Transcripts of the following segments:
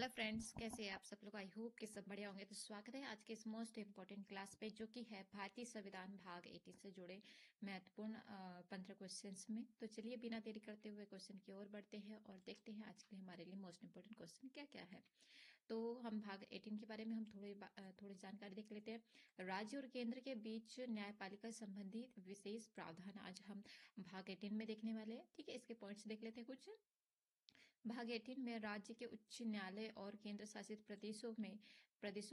Hello friends, कैसे हैं आप सब लोग। आई होप कि सब बढ़िया होंगे। तो स्वागत है आज के इस मोस्ट इम्पोर्टेंट क्लास पे, जो कि है भारतीय संविधान भाग 18 से जुड़े महत्वपूर्ण 15 क्वेश्चंस में। तो चलिए बिना देरी करते हुए क्वेश्चन की ओर बढ़ते हैं और देखते हैं आज के लिए हमारे लिए मोस्ट इम्पोर्टेंट क्वेश्चन क्या क्या है। तो हम भाग 18 के बारे में हम थोड़ी जानकारी देख लेते हैं। राज्य और केंद्र के बीच न्यायपालिका संबंधी विशेष प्रावधान आज हम भाग 18 में देखने वाले हैं। ठीक है, इसके पॉइंट्स देख लेते हैं कुछ। भाग 18 में राज्य के उच्च न्यायालय और केंद्र शासित प्रदेशों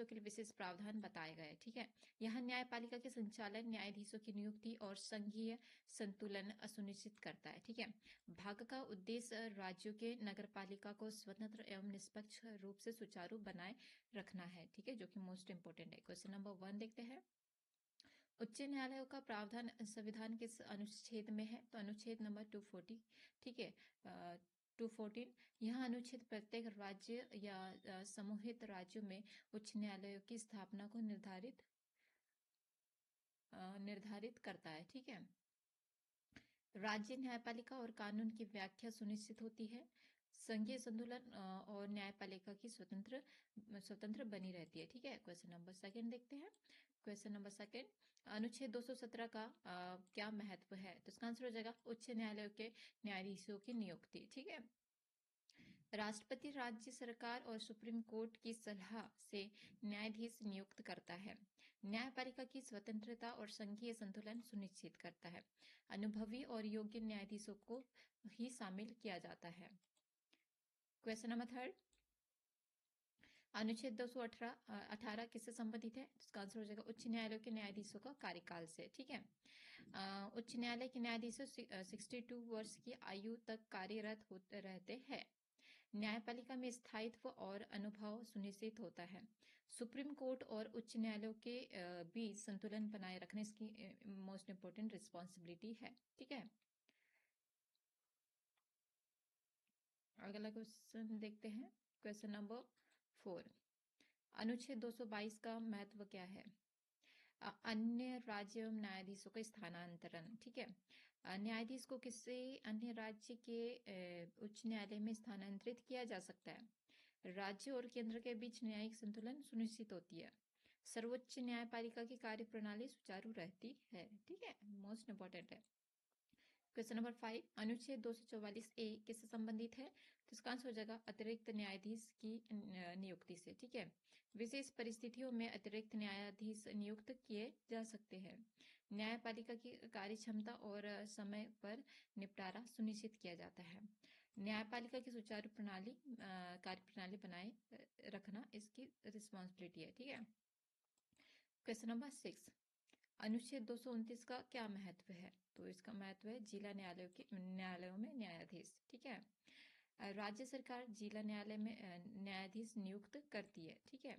के लिए विशेष प्रावधान बताए गए। ठीक है, यहाँ न्यायपालिका के संचालन, न्यायाधीशों की नियुक्ति और संघीय संतुलन सुनिश्चित करता है। ठीक है, भाग का उद्देश्य राज्यों के नगरपालिका को स्वतंत्र एवं निष्पक्ष रूप से सुचारू बनाए रखना है। ठीक है, जो कि मोस्ट इंपोर्टेंट है। क्वेश्चन नंबर 1 देखते हैं। उच्च न्यायालयों का प्रावधान संविधान किस अनुच्छेद में है? तो अनुच्छेद नंबर 240। ठीक है, 214। यह अनुच्छेद प्रत्येक राज्य या समूहित राज्यों में उच्च न्यायालयों की स्थापना को निर्धारित करता है। ठीक है, राज्य न्यायपालिका और कानून की व्याख्या सुनिश्चित होती है। संघीय संतुलन और न्यायपालिका की स्वतंत्र बनी रहती है। ठीक है, क्वेश्चन नंबर सेकंड देखते हैं। क्वेश्चन नंबर सेकंड, अनुच्छेद 217 का क्या महत्व है? तो इसका आंसर हो जाएगा उच्च न्यायालयों के न्यायाधीशों की नियुक्ति। ठीक है, राष्ट्रपति राज्य सरकार और सुप्रीम कोर्ट की सलाह से न्यायाधीश नियुक्त करता है। न्यायपालिका की स्वतंत्रता और संघीय संतुलन सुनिश्चित करता है। अनुभवी और योग्य न्यायाधीशों को ही शामिल किया जाता है। क्वेश्चन नंबर थर्ड, अनुच्छेद 218 किससे संबंधित है? तो इसका आंसर हो जाएगा उच्च न्यायालयों के न्यायाधीशों का कार्यकाल से। ठीक है, उच्च न्यायालय के न्यायाधीश 62 वर्ष की आयु तक कार्यरत होते रहते हैं। न्यायपालिका में स्थायित्व और अनुभव सुनिश्चित होता है। सुप्रीम कोर्ट और उच्च न्यायालयों के बीच संतुलन बनाए रखने इसकी मोस्ट इंपोर्टेंट रिस्पॉन्सिबिलिटी है। ठीक है, अगला क्वेश्चन देखते हैं। क्वेश्चन नंबर 4, अनुच्छेद 222 का महत्व क्या है? अन्य राज्य एवं न्यायाधीशों का स्थानांतरण। ठीक है, न्यायाधीश को किसी अन्य राज्य के उच्च न्यायालय में स्थानांतरित किया जा सकता है। राज्य और केंद्र के बीच न्यायिक संतुलन सुनिश्चित होती है। सर्वोच्च न्यायपालिका की कार्यप्रणाली सुचारू रहती है। ठीक है, मोस्ट इंपोर्टेंट है। क्वेश्चन नंबर 5, अनुच्छेद 244 किससे संबंधित है? तो इसका आंसर हो जाएगा अतिरिक्त न्यायाधीश की नियुक्ति से। ठीक है, विशेष परिस्थितियों में अतिरिक्त न्यायाधीश नियुक्त किए जा सकते हैं। न्यायपालिका की कार्य क्षमता और समय पर निपटारा सुनिश्चित किया जाता है। न्यायपालिका की सुचारू कार्यप्रणाली बनाए रखना इसकी रिस्पॉन्सिबिलिटी है। ठीक है, क्वेश्चन नंबर 6, अनुच्छेद 229 का क्या महत्व है? तो इसका महत्व है जिला न्यायालयों में न्यायाधीश। ठीक है, राज्य सरकार जिला न्यायालय में न्यायाधीश नियुक्त करती है। ठीक है,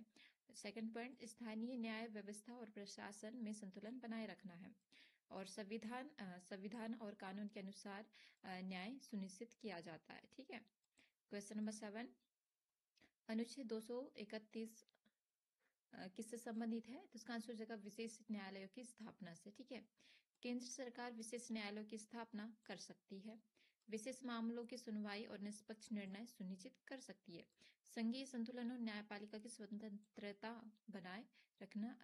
सेकंड पॉइंट, स्थानीय न्याय व्यवस्था और प्रशासन में संतुलन बनाए रखना है। और संविधान और कानून के अनुसार न्याय सुनिश्चित किया जाता है। ठीक है, क्वेश्चन नंबर 7, अनुच्छेद 231 किससे संबंधित है? तो इसका आंसर हो जाएगा विशेष न्यायालयों की स्थापना से। ठीक है, केंद्र सरकार विशेष न्यायालयों की स्थापना कर सकती है। विशेष मामलों की सुनवाई और निष्पक्ष निर्णय सुनिश्चित कर सकती है। संघीय संतुलन और न्यायपालिका की स्वतंत्रता बनाए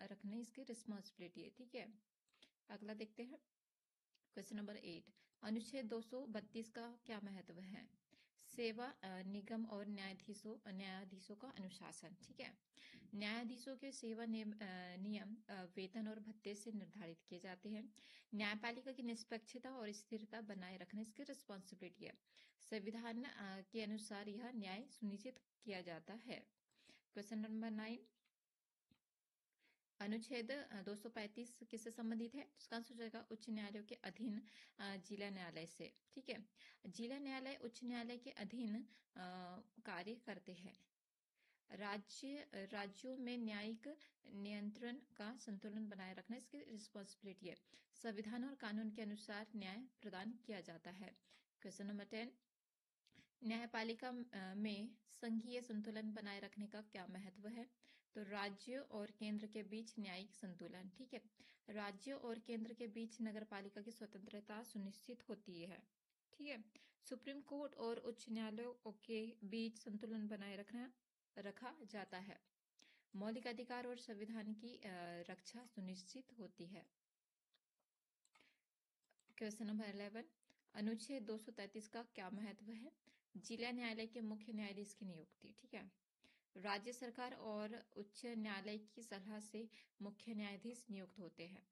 रखने इसकी रिस्पॉन्सिबिलिटी है। ठीक है, अगला देखते हैं। क्वेश्चन नंबर 8, अनुच्छेद 232 का क्या महत्व है? सेवा निगम और न्यायाधीशों का अनुशासन। ठीक है, न्यायाधीशों के सेवा नियम वेतन और भत्ते से निर्धारित किए जाते हैं। न्यायपालिका की निष्पक्षता और स्थिरता बनाए रखने इसकी रिस्पॉन्सिबिलिटी है। संविधान के अनुसार यह न्याय सुनिश्चित किया जाता है। क्वेश्चन नंबर 9, अनुच्छेद 235 किससे संबंधित है? इसका आंसर हो जाएगा उच्च न्यायालयों के अधीन जिला न्यायालय से। ठीक है, जिला न्यायालय उच्च न्यायालय के अधीन कार्य करते हैं। राज्यों में न्यायिक नियंत्रण का संतुलन बनाए रखना इसकी रिस्पॉन्सिबिलिटी है। संविधान और कानून के अनुसार न्याय प्रदान किया जाता है। क्वेश्चन नंबर 10, न्यायपालिका में संघीय संतुलन बनाए रखने का क्या महत्व है? तो राज्य और केंद्र के बीच न्यायिक संतुलन। ठीक है, राज्य और केंद्र के बीच नगरपालिका की स्वतंत्रता सुनिश्चित होती है। ठीक है, सुप्रीम कोर्ट और उच्च न्यायालयों के बीच संतुलन बनाए रखना रखा जाता है। मौलिक अधिकार और संविधान की रक्षा सुनिश्चित होती है। क्वेश्चन नंबर 11, अनुच्छेद 233 का क्या महत्व है? जिला न्यायालय के मुख्य न्यायाधीश की नियुक्ति। ठीक है, राज्य सरकार और उच्च न्यायालय की सलाह से मुख्य न्यायाधीश नियुक्त होते हैं।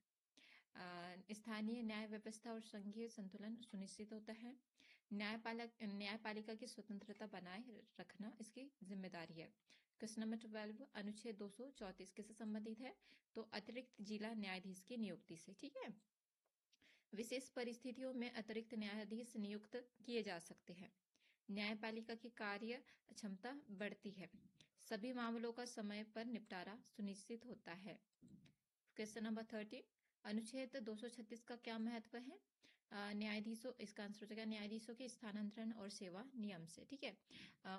स्थानीय न्याय व्यवस्था और संघीय संतुलन सुनिश्चित होता है। न्यायपालिका की स्वतंत्रता बनाए रखना इसकी जिम्मेदारी है। क्वेश्चन नंबर 12, अनुच्छेद 234 किससे संबंधित है? तो अतिरिक्त जिला न्यायाधीश की नियुक्ति से। ठीक है, विशेष परिस्थितियों में अतिरिक्त न्यायाधीश नियुक्त किए जा सकते हैं। न्यायपालिका की कार्य क्षमता बढ़ती है। सभी मामलों का समय पर निपटारा सुनिश्चित होता है। क्वेश्चन नंबर 13, अनुच्छेद 236 का क्या महत्व है? न्यायाधीशों, इसका आंसर हो जाएगा न्यायाधीशों के स्थानांतरण और सेवा नियम से। ठीक है,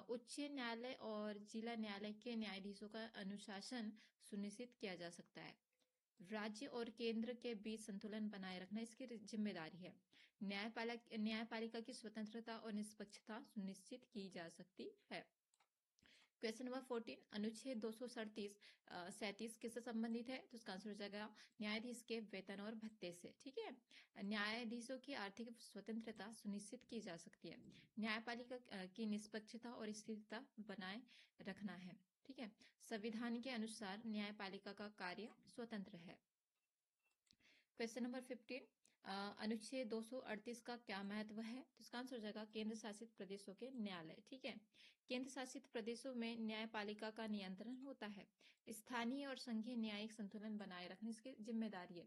उच्च न्यायालय और जिला न्यायालय के न्यायाधीशों का अनुशासन सुनिश्चित किया जा सकता है। राज्य और केंद्र के बीच संतुलन बनाए रखना इसकी जिम्मेदारी है। न्यायपालिका की स्वतंत्रता और निष्पक्षता सुनिश्चित की जा सकती है। क्वेश्चन नंबर 14, अनुच्छेद 237 किससे संबंधित है? तो इसका आंसर हो जाएगा न्यायाधीश के वेतन और भत्ते से। ठीक है, न्यायाधीशों की आर्थिक स्वतंत्रता सुनिश्चित की जा सकती है। न्यायपालिका की निष्पक्षता और स्थिरता बनाए रखना है। ठीक है, संविधान के अनुसार न्यायपालिका का कार्य स्वतंत्र है। क्वेश्चन नंबर 15, अनुच्छेद 238 का क्या महत्व है? तो इसका आंसर हो जाएगा केंद्र शासित प्रदेशों के न्यायालय। ठीक है, केंद्र शासित प्रदेशों में न्यायपालिका का नियंत्रण होता है। स्थानीय और संघीय न्यायिक संतुलन बनाए रखने इसकी जिम्मेदारी है।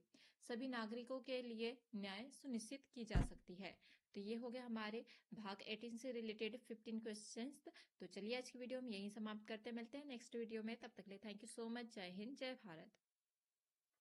सभी नागरिकों के लिए न्याय सुनिश्चित की जा सकती है। तो ये हो गया हमारे भाग 18 से रिलेटेड 15 क्वेश्चंस। तो चलिए आज की वीडियो में यही समाप्त करते, मिलते हैं नेक्स्ट वीडियो में। तब तक के लिए थैंक यू सो मच। जय हिंद, जय भारत।